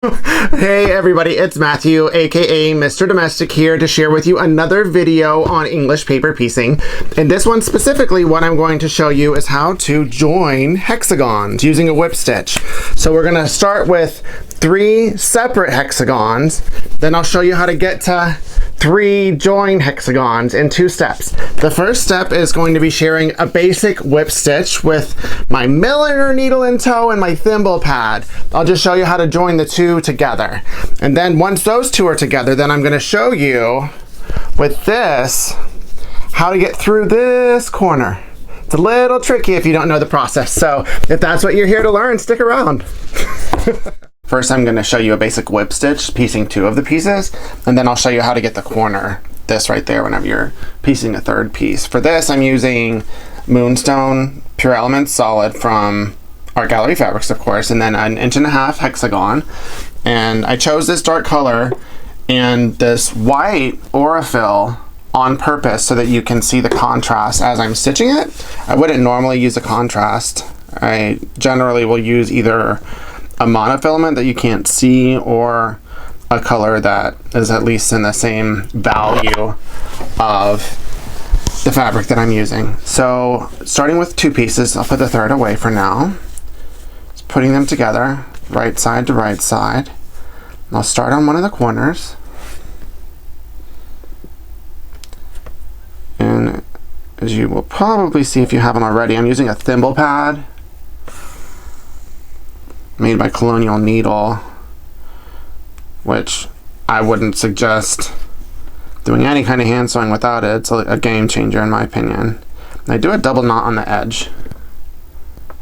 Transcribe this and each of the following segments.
Hey everybody, it's Matthew, aka Mr. Domestic, here to share with you another video on English paper piecing. In this one specifically, what I'm going to show you is how to join hexagons using a whip stitch. So we're going to start with 3 separate hexagons, then I'll show you how to get to 3 join hexagons in 2 steps. The first step is going to be sharing a basic whip stitch with my milliner needle in tow and my thimble pad. I'll just show you how to join the 2 together. And then once those 2 are together, then I'm going to show you with this how to get through this corner. It's a little tricky if you don't know the process. So if that's what you're here to learn, stick around. First, I'm going to show you a basic whip stitch, piecing 2 of the pieces, and then I'll show you how to get the corner, this right there, whenever you're piecing a 3rd piece. For this, I'm using Moonstone Pure Elements Solid from Art Gallery Fabrics, of course, and then an 1.5" hexagon. And I chose this dark color and this white Aurifil on purpose so that you can see the contrast as I'm stitching it. I wouldn't normally use a contrast. I generally will use either a monofilament that you can't see or a color that is at least in the same value of the fabric that I'm using. So starting with 2 pieces, I'll put the 3rd away for now. Just putting them together, right side to right side. And I'll start on one of the corners. And as you will probably see if you haven't already, I'm using a thimble pad made by Colonial Needle, which I wouldn't suggest doing any kind of hand sewing without it. It's a game changer in my opinion. And I do a double knot on the edge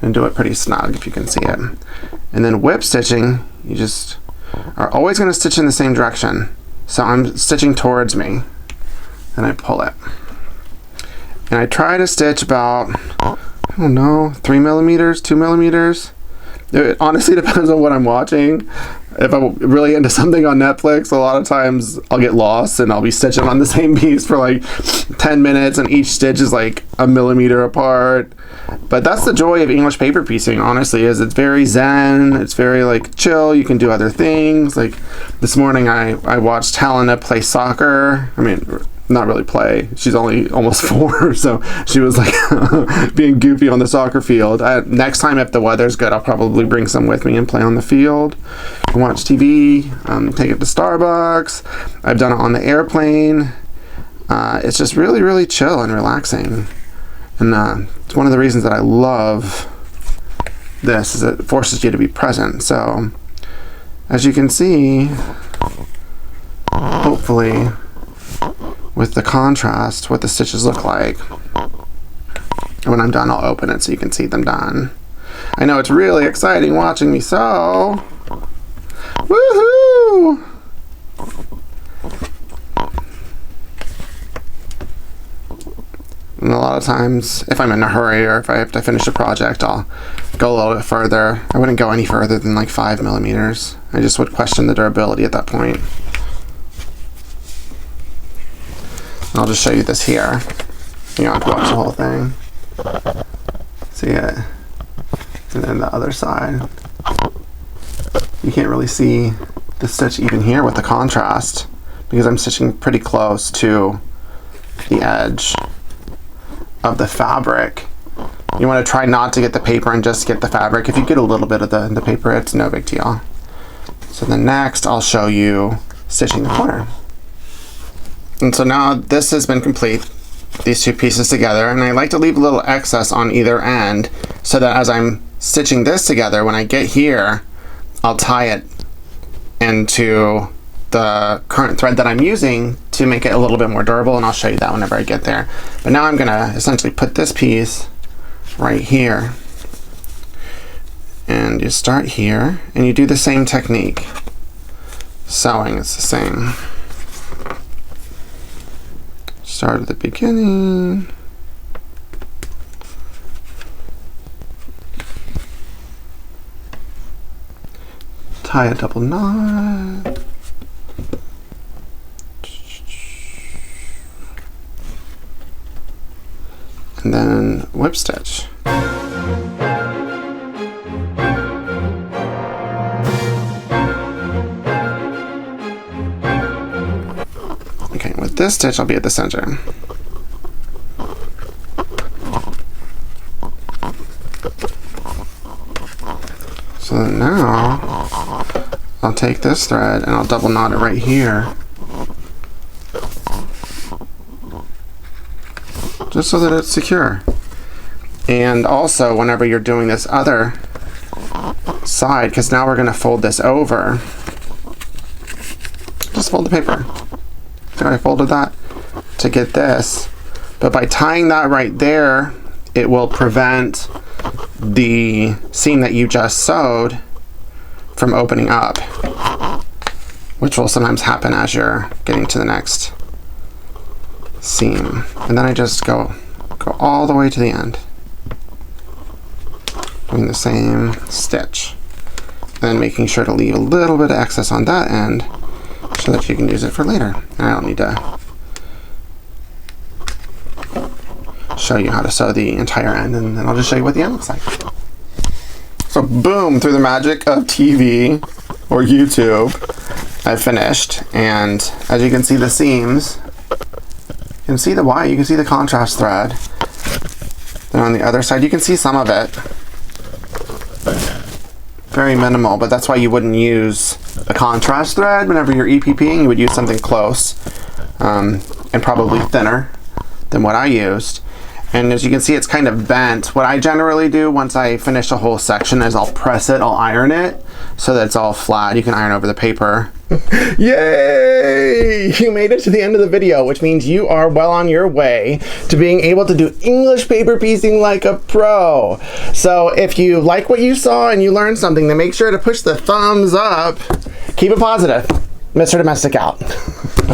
and do it pretty snug if you can see it. And then whip stitching, you just are always going to stitch in the same direction. So I'm stitching towards me and I pull it. And I try to stitch about, I don't know, 3 millimeters, 2 millimeters. It honestly depends on what I'm watching. If I'm really into something on Netflix, a lot of times I'll get lost and I'll be stitching on the same piece for like 10 minutes and each stitch is like a millimeter apart. But that's the joy of English paper piecing, honestly, is it's very zen, it's very like chill, you can do other things. Like this morning I watched Helena play soccer. I mean, not really play. She's only almost 4, so she was like being goofy on the soccer field. Next time, if the weather's good, I'll probably bring some with me and play on the field. Watch TV, take it to Starbucks. I've done it on the airplane. It's just really, really chill and relaxing. And it's one of the reasons that I love this, is it forces you to be present. So, as you can see, hopefully, with the contrast, what the stitches look like. And when I'm done, I'll open it so you can see them done. I know it's really exciting watching me sew. Woohoo! And a lot of times, if I'm in a hurry or if I have to finish a project, I'll go a little bit further. I wouldn't go any further than like 5 millimeters. I just would question the durability at that point. I'll just show you this here. You don't have to watch the whole thing. See it? And then the other side. You can't really see the stitch even here with the contrast because I'm stitching pretty close to the edge of the fabric. You want to try not to get the paper and just get the fabric. If you get a little bit of the paper, it's no big deal. So then next I'll show you stitching the corner. And so now this has been complete, these 2 pieces together, and I like to leave a little excess on either end so that as I'm stitching this together, when I get here, I'll tie it into the current thread that I'm using to make it a little bit more durable, and I'll show you that whenever I get there. But now I'm going to essentially put this piece right here. And you start here, and you do the same technique. Sewing is the same. Start at the beginning. Tie a double knot. And then whip stitch. this stitch will be at the center. So now I'll take this thread and I'll double knot it right here, just so that it's secure. And also, whenever you're doing this other side, because now we're going to fold this over, just fold the paper. See how I folded that to get this? But by tying that right there, it will prevent the seam that you just sewed from opening up, which will sometimes happen as you're getting to the next seam. And then I just go all the way to the end, doing the same stitch, and then making sure to leave a little bit of excess on that end so that you can use it for later. And I don't need to show you how to sew the entire end, and then I'll just show you what the end looks like. So boom, through the magic of TV or YouTube, I finished, and as you can see the seams, you can see the white, you can see the contrast thread. Then on the other side, you can see some of it. Very minimal, but that's why you wouldn't use a contrast thread whenever you're EPPing. You would use something close, and probably thinner than what I used. And as you can see, it's kind of bent. What I generally do once I finish a whole section is I'll press it, I'll iron it, so that it's all flat. You can iron over the paper. Yay! You made it to the end of the video, which means you are well on your way to being able to do English paper piecing like a pro. So if you like what you saw and you learned something, then make sure to push the thumbs up. Keep it positive. Mr. Domestic out.